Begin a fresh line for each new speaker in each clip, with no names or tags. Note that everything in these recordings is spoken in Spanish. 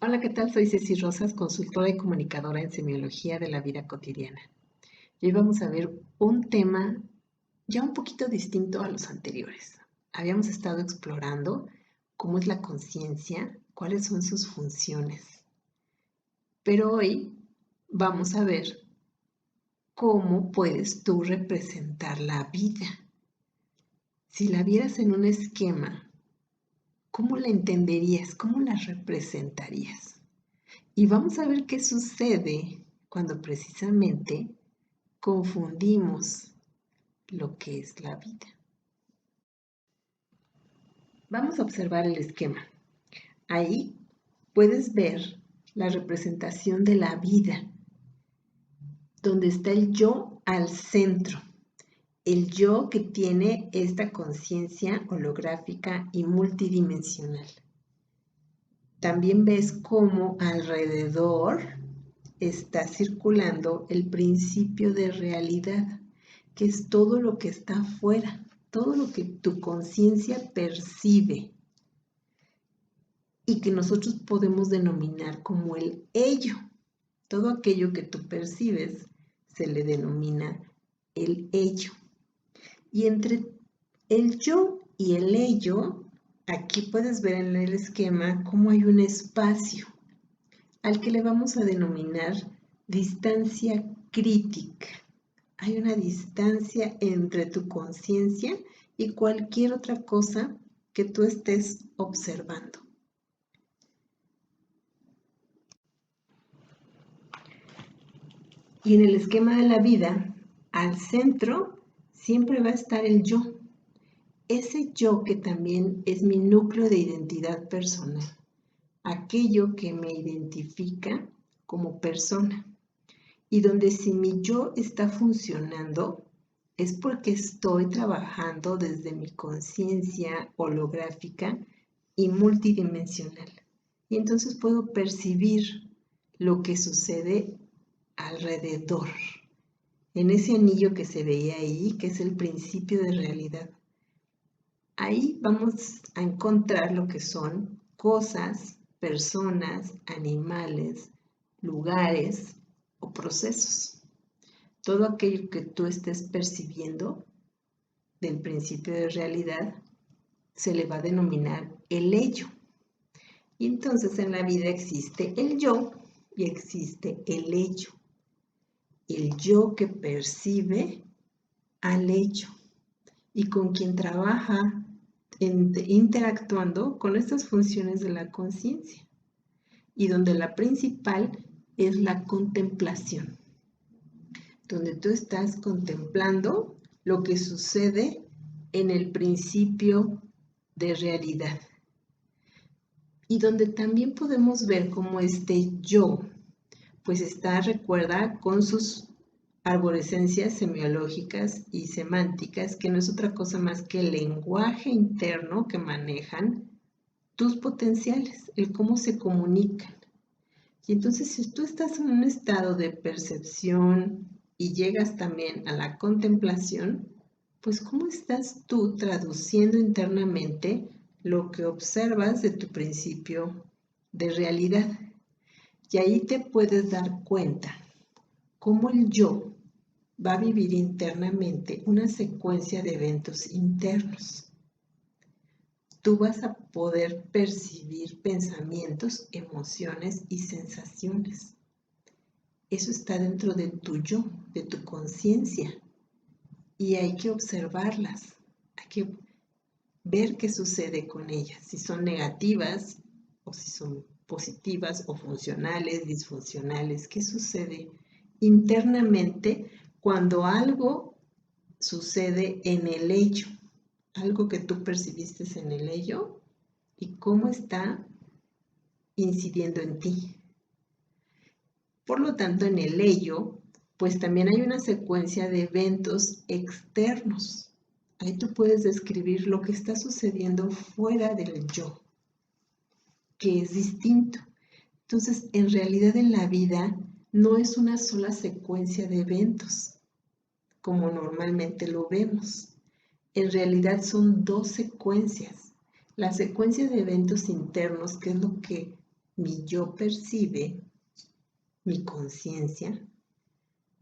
Hola, ¿qué tal? Soy Ceci Rosas, consultora y comunicadora en semiología de la vida cotidiana. Y hoy vamos a ver un tema ya un poquito distinto a los anteriores. Habíamos estado explorando cómo es la conciencia, cuáles son sus funciones. Pero hoy vamos a ver cómo puedes tú representar la vida. Si la vieras en un esquema, ¿cómo la entenderías? ¿Cómo la representarías? Y vamos a ver qué sucede cuando precisamente confundimos lo que es la vida. Vamos a observar el esquema. Ahí puedes ver la representación de la vida, donde está el yo al centro. El yo que tiene esta conciencia holográfica y multidimensional. También ves cómo alrededor está circulando el principio de realidad, que es todo lo que está afuera, todo lo que tu conciencia percibe y que nosotros podemos denominar como el ello. Todo aquello que tú percibes se le denomina el ello. Y entre el yo y el ello, aquí puedes ver en el esquema cómo hay un espacio al que le vamos a denominar distancia crítica. Hay una distancia entre tu conciencia y cualquier otra cosa que tú estés observando. Y en el esquema de la vida, al centro siempre va a estar el yo. Ese yo que también es mi núcleo de identidad personal. Aquello que me identifica como persona. Y donde si mi yo está funcionando, es porque estoy trabajando desde mi conciencia holográfica y multidimensional. Y entonces puedo percibir lo que sucede alrededor, en ese anillo que se veía ahí, que es el principio de realidad. Ahí vamos a encontrar lo que son cosas, personas, animales, lugares o procesos. Todo aquello que tú estés percibiendo del principio de realidad se le va a denominar el ello. Y entonces en la vida existe el yo y existe el ello. El yo que percibe al ello y con quien trabaja interactuando con estas funciones de la conciencia y donde la principal es la contemplación, donde tú estás contemplando lo que sucede en el principio de realidad y donde también podemos ver cómo este yo pues está, recuerda, con sus arborescencias semiológicas y semánticas, que no es otra cosa más que el lenguaje interno que manejan tus potenciales, el cómo se comunican. Y entonces si tú estás en un estado de percepción y llegas también a la contemplación, pues cómo estás tú traduciendo internamente lo que observas de tu principio de realidad. Y ahí te puedes dar cuenta cómo el yo va a vivir internamente una secuencia de eventos internos. Tú vas a poder percibir pensamientos, emociones y sensaciones. Eso está dentro de tu yo, de tu conciencia. Y hay que observarlas, hay que ver qué sucede con ellas, si son negativas o si son positivas o funcionales, disfuncionales, qué sucede internamente cuando algo sucede en el ello, algo que tú percibiste en el ello y cómo está incidiendo en ti. Por lo tanto, en el ello, pues también hay una secuencia de eventos externos. Ahí tú puedes describir lo que está sucediendo fuera del yo, que es distinto. Entonces, en realidad en la vida no es una sola secuencia de eventos, como normalmente lo vemos. En realidad son dos secuencias. La secuencia de eventos internos, que es lo que mi yo percibe, mi conciencia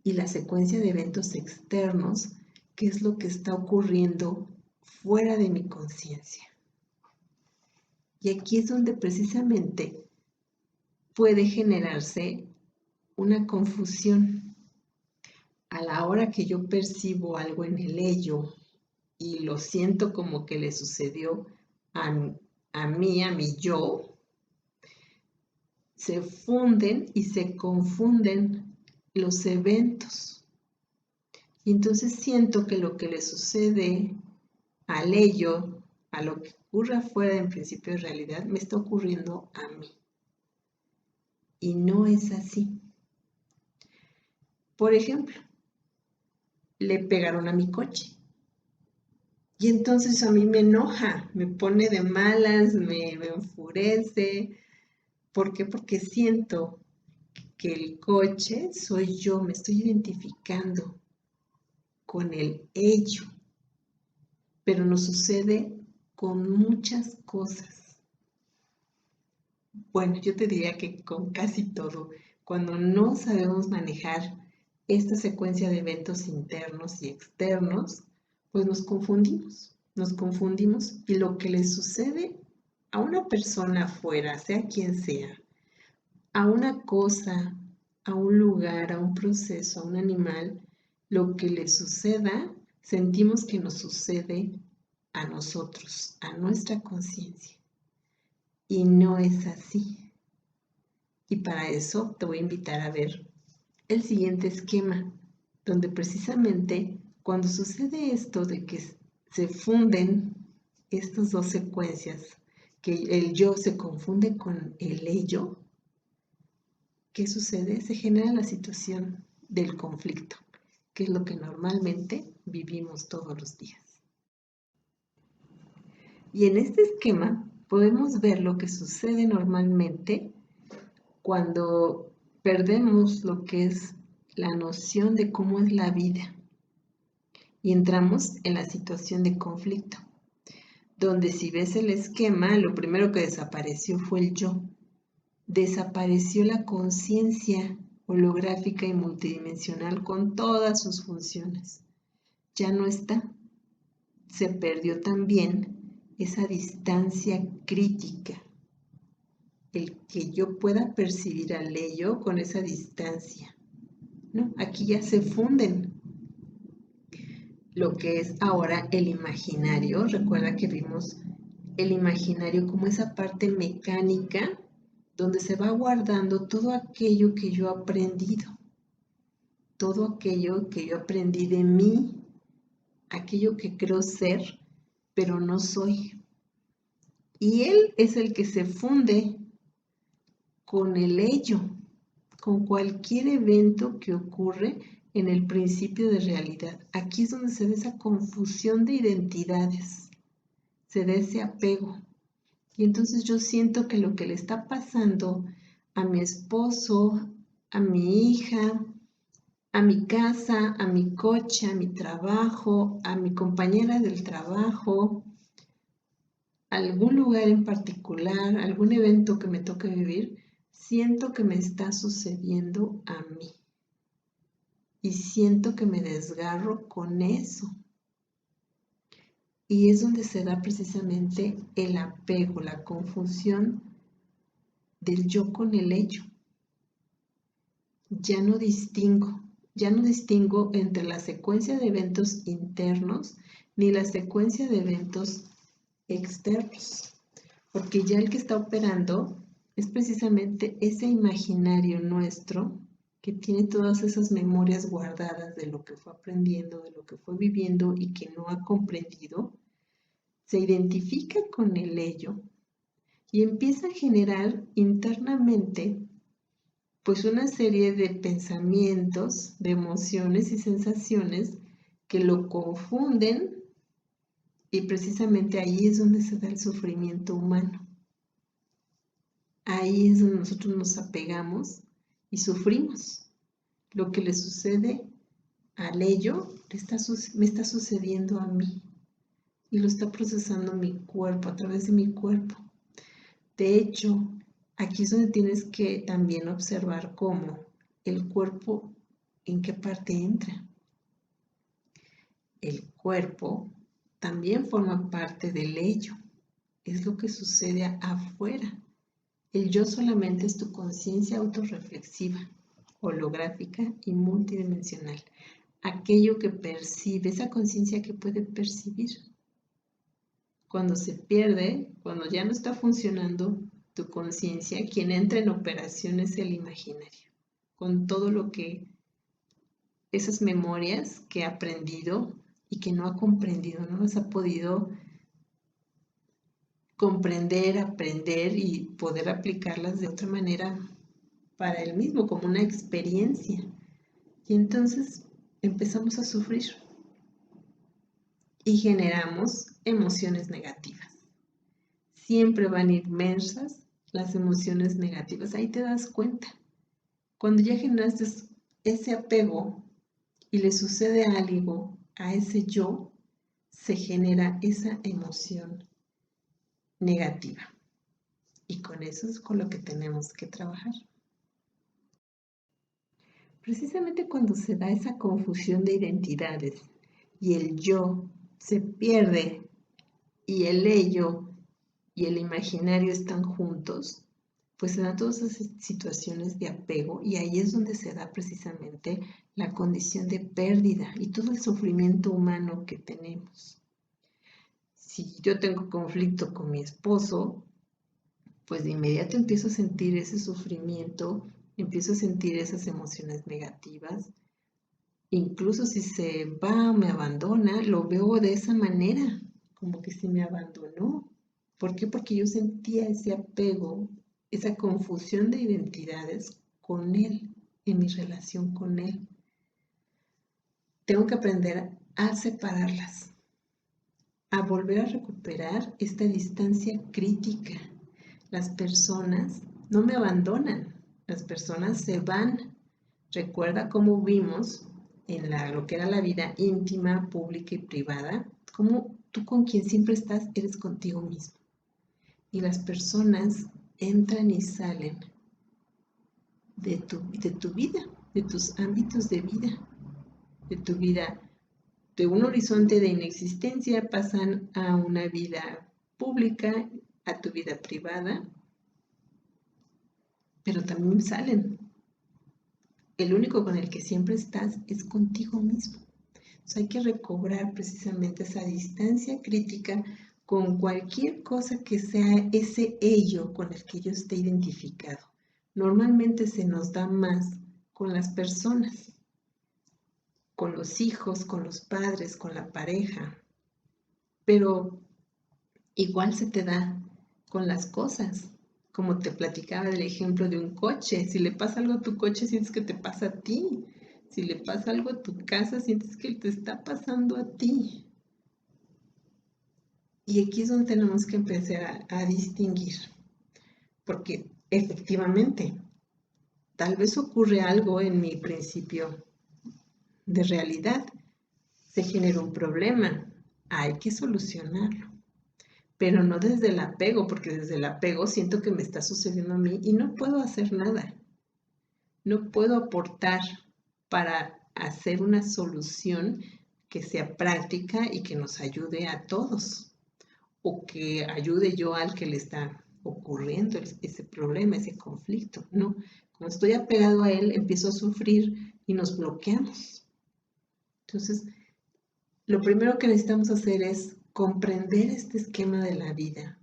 y la secuencia de eventos externos, que es lo que está ocurriendo fuera de mi conciencia. Y aquí es donde precisamente puede generarse una confusión. A la hora que yo percibo algo en el ello y lo siento como que le sucedió a mí, a mi yo, se funden y se confunden los eventos. Y entonces siento que lo que le sucede al ello, a lo que ocurre afuera en principio de realidad, me está ocurriendo a mí. Y no es así. Por ejemplo, le pegaron a mi coche. Y entonces a mí me enoja, me pone de malas, me enfurece. ¿Por qué? Porque siento que el coche soy yo, me estoy identificando con el ello. Pero nos sucede con muchas cosas. Bueno, yo te diría que con casi todo. Cuando no sabemos manejar esta secuencia de eventos internos y externos, pues nos confundimos y lo que le sucede a una persona afuera, sea quien sea, a una cosa, a un lugar, a un proceso, a un animal, lo que le suceda, sentimos que nos sucede a nosotros, a nuestra conciencia. Y no es así. Y para eso te voy a invitar a ver el siguiente esquema, donde precisamente cuando sucede esto de que se funden estas dos secuencias, que el yo se confunde con el ello, ¿qué sucede? Se genera la situación del conflicto, que es lo que normalmente vivimos todos los días. Y en este esquema podemos ver lo que sucede normalmente cuando perdemos lo que es la noción de cómo es la vida y entramos en la situación de conflicto, donde si ves el esquema, lo primero que desapareció fue el yo. Desapareció la conciencia holográfica y multidimensional con todas sus funciones. Ya no está. Se perdió también esa distancia crítica, el que yo pueda percibir al ello con esa distancia, ¿no? Aquí ya se funden lo que es ahora el imaginario. Recuerda que vimos el imaginario como esa parte mecánica donde se va guardando todo aquello que yo he aprendido, todo aquello que yo aprendí de mí, aquello que creo ser, pero no soy. Y él es el que se funde con el ello, con cualquier evento que ocurre en el principio de realidad. Aquí es donde se da esa confusión de identidades, se da ese apego. Y entonces yo siento que lo que le está pasando a mi esposo, a mi hija, a mi casa, a mi coche, a mi trabajo, a mi compañera del trabajo, algún lugar en particular, algún evento que me toque vivir, siento que me está sucediendo a mí. Y siento que me desgarro con eso. Y es donde se da precisamente el apego, la confusión del yo con el ello. Ya no distingo entre la secuencia de eventos internos ni la secuencia de eventos externos, porque ya el que está operando es precisamente ese imaginario nuestro que tiene todas esas memorias guardadas de lo que fue aprendiendo, de lo que fue viviendo y que no ha comprendido, se identifica con el ello y empieza a generar internamente pues una serie de pensamientos, de emociones y sensaciones que lo confunden y precisamente ahí es donde se da el sufrimiento humano. Ahí es donde nosotros nos apegamos y sufrimos. Lo que le sucede al ello me está sucediendo a mí y lo está procesando mi cuerpo, a través de mi cuerpo. De hecho, Aquí es donde tienes que también observar cómo el cuerpo, en qué parte entra. El cuerpo también forma parte del ello. Es lo que sucede afuera. El yo solamente es tu conciencia autorreflexiva, holográfica y multidimensional. Aquello que percibe, esa conciencia que puede percibir. Cuando se pierde, cuando ya no está funcionando tu conciencia, quien entra en operación es el imaginario, con todo lo que, esas memorias que ha aprendido y que no ha comprendido, no las ha podido comprender, aprender y poder aplicarlas de otra manera para él mismo, como una experiencia. Y entonces empezamos a sufrir y generamos emociones negativas. Siempre van inmersas las emociones negativas. Ahí te das cuenta. Cuando ya generaste ese apego y le sucede algo a ese yo, se genera esa emoción negativa. Y con eso es con lo que tenemos que trabajar. Precisamente cuando se da esa confusión de identidades y el yo se pierde y el ello y el imaginario están juntos, pues se dan todas esas situaciones de apego y ahí es donde se da precisamente la condición de pérdida y todo el sufrimiento humano que tenemos. Si yo tengo conflicto con mi esposo, pues de inmediato empiezo a sentir ese sufrimiento, empiezo a sentir esas emociones negativas. Incluso si se va o me abandona, lo veo de esa manera, como que se me abandonó. ¿Por qué? Porque yo sentía ese apego, esa confusión de identidades con él, en mi relación con él. Tengo que aprender a separarlas, a volver a recuperar esta distancia crítica. Las personas no me abandonan, las personas se van. Recuerda cómo vimos en lo que era la vida íntima, pública y privada, cómo tú con quien siempre estás eres contigo mismo. Y las personas entran y salen de tu vida, de tus ámbitos de vida, de tu vida, de un horizonte de inexistencia pasan a una vida pública, a tu vida privada, pero también salen. El único con el que siempre estás es contigo mismo. Entonces hay que recobrar precisamente esa distancia crítica con cualquier cosa que sea ese ello con el que yo esté identificado. Normalmente se nos da más con las personas, con los hijos, con los padres, con la pareja, pero igual se te da con las cosas. Como te platicaba del ejemplo de un coche, si le pasa algo a tu coche, sientes que te pasa a ti. Si le pasa algo a tu casa, sientes que te está pasando a ti. Y aquí es donde tenemos que empezar a distinguir, porque efectivamente, tal vez ocurre algo en mi principio de realidad, se genera un problema, hay que solucionarlo, pero no desde el apego, porque desde el apego siento que me está sucediendo a mí y no puedo hacer nada, no puedo aportar para hacer una solución que sea práctica y que nos ayude a todos, o que ayude yo al que le está ocurriendo ese problema, ese conflicto, ¿no? Como estoy apegado a él, empiezo a sufrir y nos bloqueamos. Entonces, lo primero que necesitamos hacer es comprender este esquema de la vida,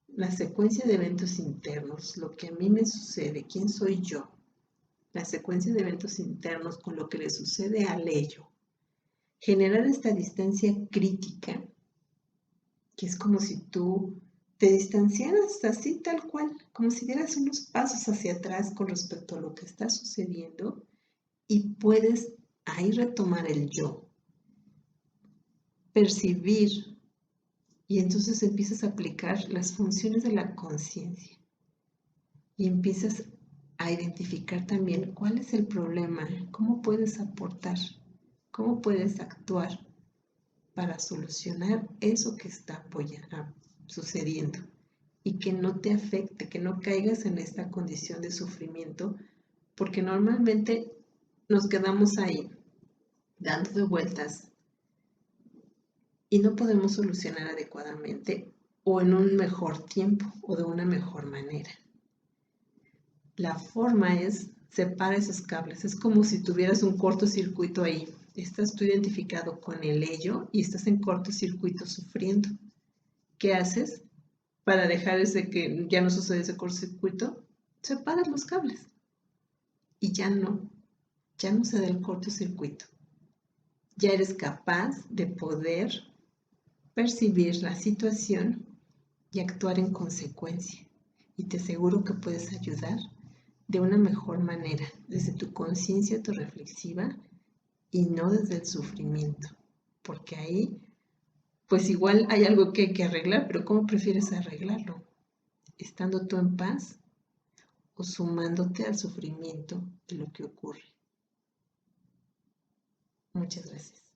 la secuencia de eventos internos, lo que a mí me sucede, quién soy yo, la secuencia de eventos internos con lo que le sucede al ello. Generar esta distancia crítica, que es como si tú te distanciaras así tal cual, como si dieras unos pasos hacia atrás con respecto a lo que está sucediendo y puedes ahí retomar el yo, percibir y entonces empiezas a aplicar las funciones de la conciencia y empiezas a identificar también cuál es el problema, cómo puedes aportar, cómo puedes actuar para solucionar eso que está sucediendo. y que no te afecte, que no caigas en esta condición de sufrimiento, porque normalmente nos quedamos ahí dando de vueltas y no podemos solucionar adecuadamente o en un mejor tiempo o de una mejor manera. La forma es separa esos cables. Es como si tuvieras un cortocircuito ahí. Estás tú identificado con el ello y estás en cortocircuito sufriendo. ¿Qué haces para dejar ese que ya no sucede ese cortocircuito? Separas los cables y ya no se da el cortocircuito. Ya eres capaz de poder percibir la situación y actuar en consecuencia. Y te aseguro que puedes ayudar de una mejor manera, desde tu conciencia autorreflexiva y no desde el sufrimiento. Porque ahí, pues igual hay algo que hay que arreglar, pero ¿cómo prefieres arreglarlo? ¿Estando tú en paz o sumándote al sufrimiento de lo que ocurre? Muchas gracias.